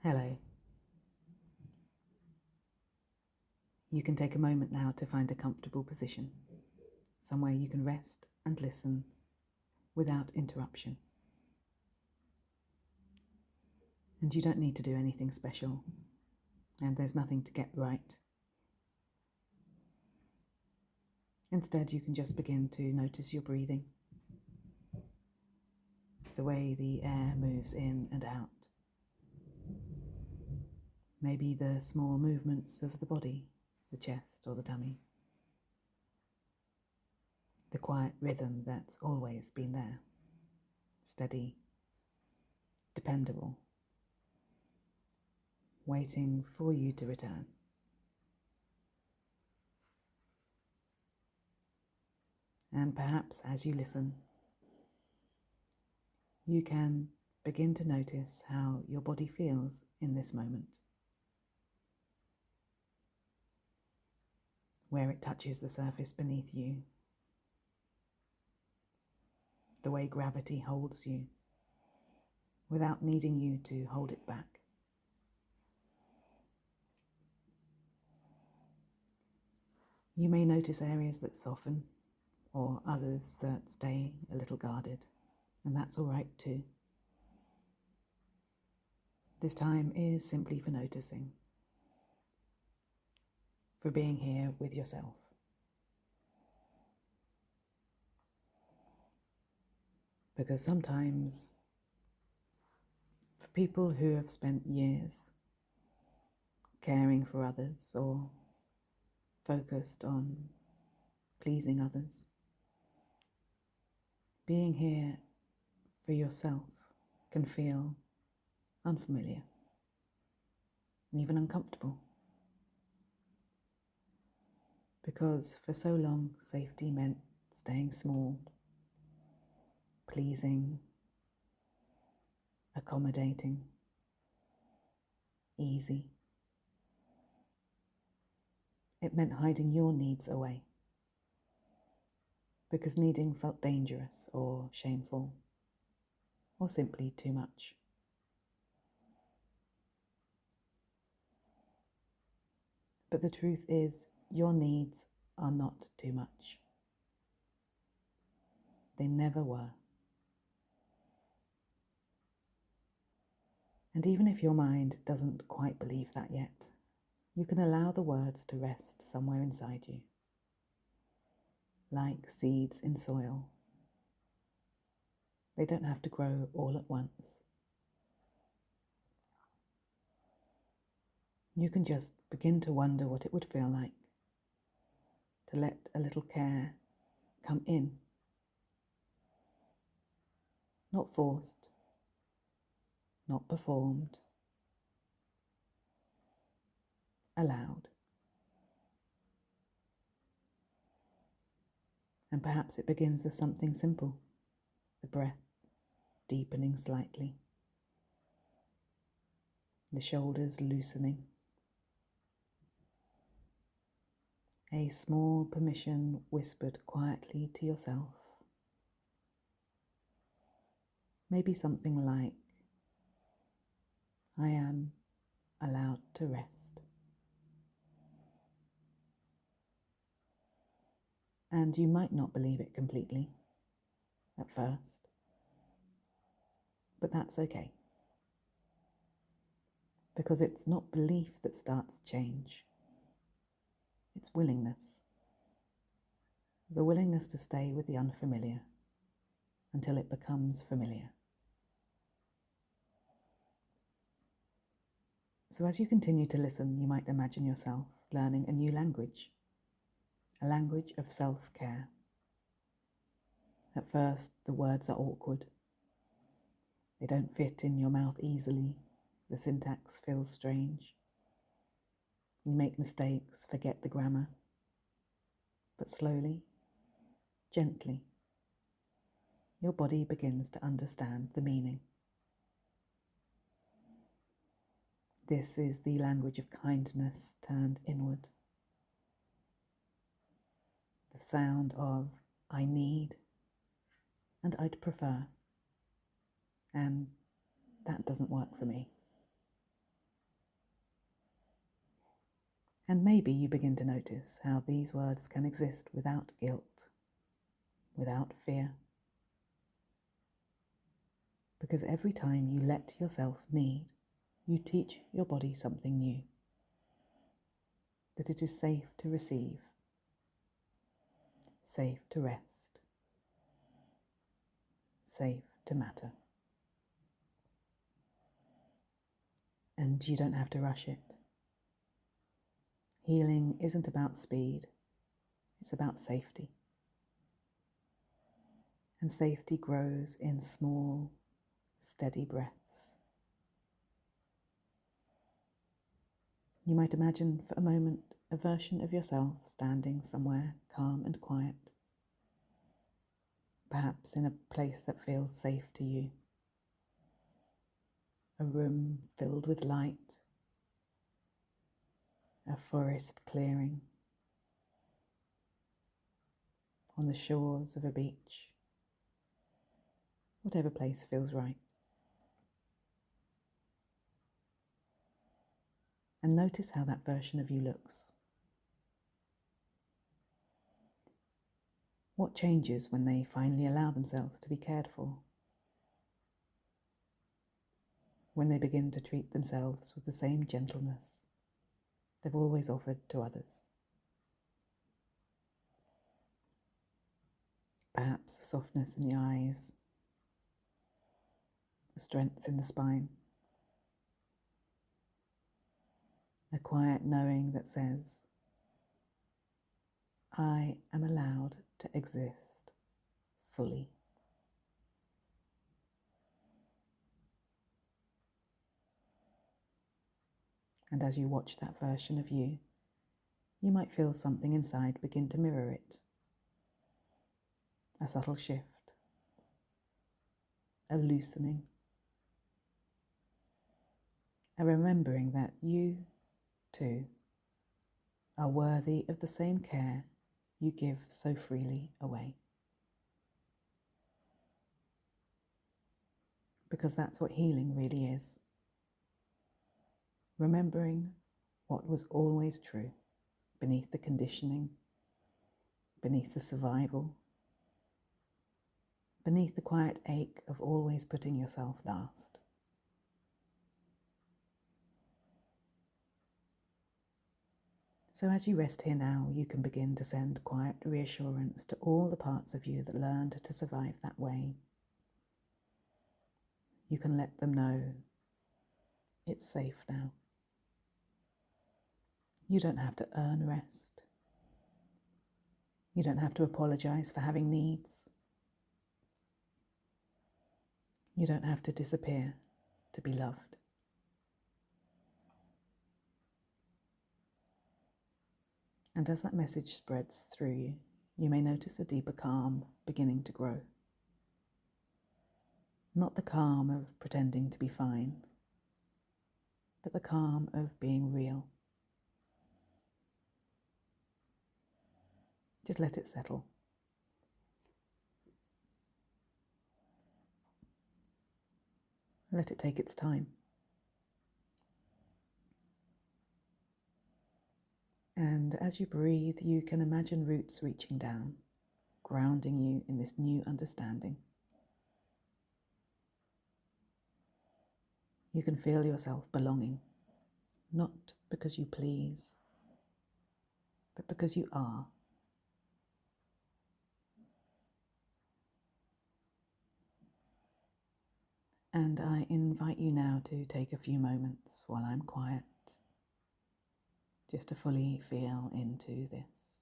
Hello. You can take a moment now to find a comfortable position, somewhere you can rest and listen without interruption. And you don't need to do anything special, and there's nothing to get right. Instead, you can just begin to notice your breathing, the way the air moves in and out. Maybe the small movements of the body, the chest or the tummy. The quiet rhythm that's always been there, steady, dependable, waiting for you to return. And perhaps as you listen, you can begin to notice how your body feels in this moment, where it touches the surface beneath you, the way gravity holds you without needing you to hold it back. You may notice areas that soften or others that stay a little guarded, and that's all right too. This time is simply for noticing, for being here with yourself. Because sometimes, for people who have spent years caring for others or focused on pleasing others, being here for yourself can feel unfamiliar and even uncomfortable. Because for so long, safety meant staying small, pleasing, accommodating, easy. It meant hiding your needs away, because needing felt dangerous or shameful, or simply too much. But the truth is, your needs are not too much. They never were. And even if your mind doesn't quite believe that yet, you can allow the words to rest somewhere inside you, like seeds in soil. They don't have to grow all at once. You can just begin to wonder what it would feel like to let a little care come in, not forced, not performed, allowed. And perhaps it begins as something simple, the breath deepening slightly, the shoulders loosening, a small permission whispered quietly to yourself. Maybe something like, I am allowed to rest. And you might not believe it completely at first, but that's okay. Because it's not belief that starts change. It's willingness. The willingness to stay with the unfamiliar until it becomes familiar. So as you continue to listen, you might imagine yourself learning a new language, a language of self-care. At first, the words are awkward. They don't fit in your mouth easily. The syntax feels strange. You make mistakes, forget the grammar. But slowly, gently, your body begins to understand the meaning. This is the language of kindness turned inward. The sound of I need and I'd prefer, and that doesn't work for me. And maybe you begin to notice how these words can exist without guilt, without fear. Because every time you let yourself need, you teach your body something new. That it is safe to receive, safe to rest, safe to matter. And you don't have to rush it. Healing isn't about speed, it's about safety. And safety grows in small, steady breaths. You might imagine for a moment a version of yourself standing somewhere calm and quiet, perhaps in a place that feels safe to you. A room filled with light, a forest clearing, on the shores of a beach, whatever place feels right. And notice how that version of you looks. What changes when they finally allow themselves to be cared for? When they begin to treat themselves with the same gentleness they've always offered to others. Perhaps a softness in the eyes, a strength in the spine, a quiet knowing that says, I am allowed to exist fully. And as you watch that version of you, you might feel something inside begin to mirror it. A subtle shift, a loosening, a remembering that you, too, are worthy of the same care you give so freely away. Because that's what healing really is. Remembering what was always true beneath the conditioning, beneath the survival, beneath the quiet ache of always putting yourself last. So as you rest here now, you can begin to send quiet reassurance to all the parts of you that learned to survive that way. You can let them know it's safe now. You don't have to earn rest. You don't have to apologize for having needs. You don't have to disappear to be loved. And as that message spreads through you, you may notice a deeper calm beginning to grow. Not the calm of pretending to be fine, but the calm of being real. Just let it settle. Let it take its time. And as you breathe, you can imagine roots reaching down, grounding you in this new understanding. You can feel yourself belonging, not because you please, but because you are. And I invite you now to take a few moments while I'm quiet, just to fully feel into this.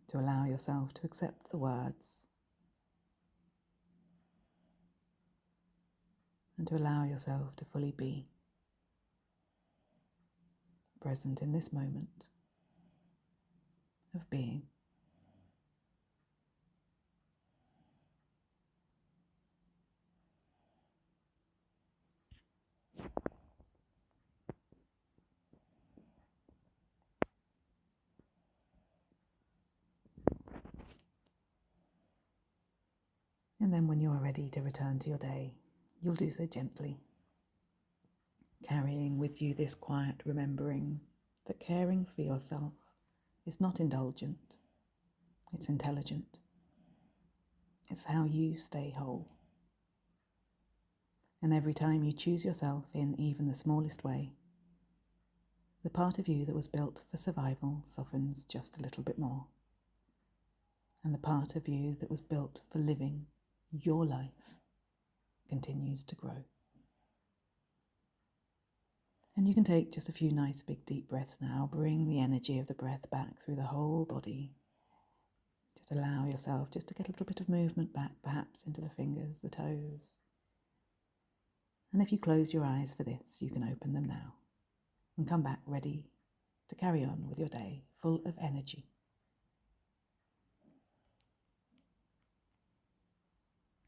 To allow yourself to accept the words and to allow yourself to fully be present in this moment of being. And then when you are ready to return to your day, you'll do so gently, carrying with you this quiet remembering that caring for yourself is not indulgent, it's intelligent. It's how you stay whole. And every time you choose yourself in even the smallest way, the part of you that was built for survival softens just a little bit more. And the part of you that was built for living your life continues to grow. And you can take just a few nice big deep breaths now. Bring the energy of the breath back through the whole body. Just allow yourself just to get a little bit of movement back, perhaps into the fingers, the toes. And if you closed your eyes for this, you can open them now and come back ready to carry on with your day full of energy.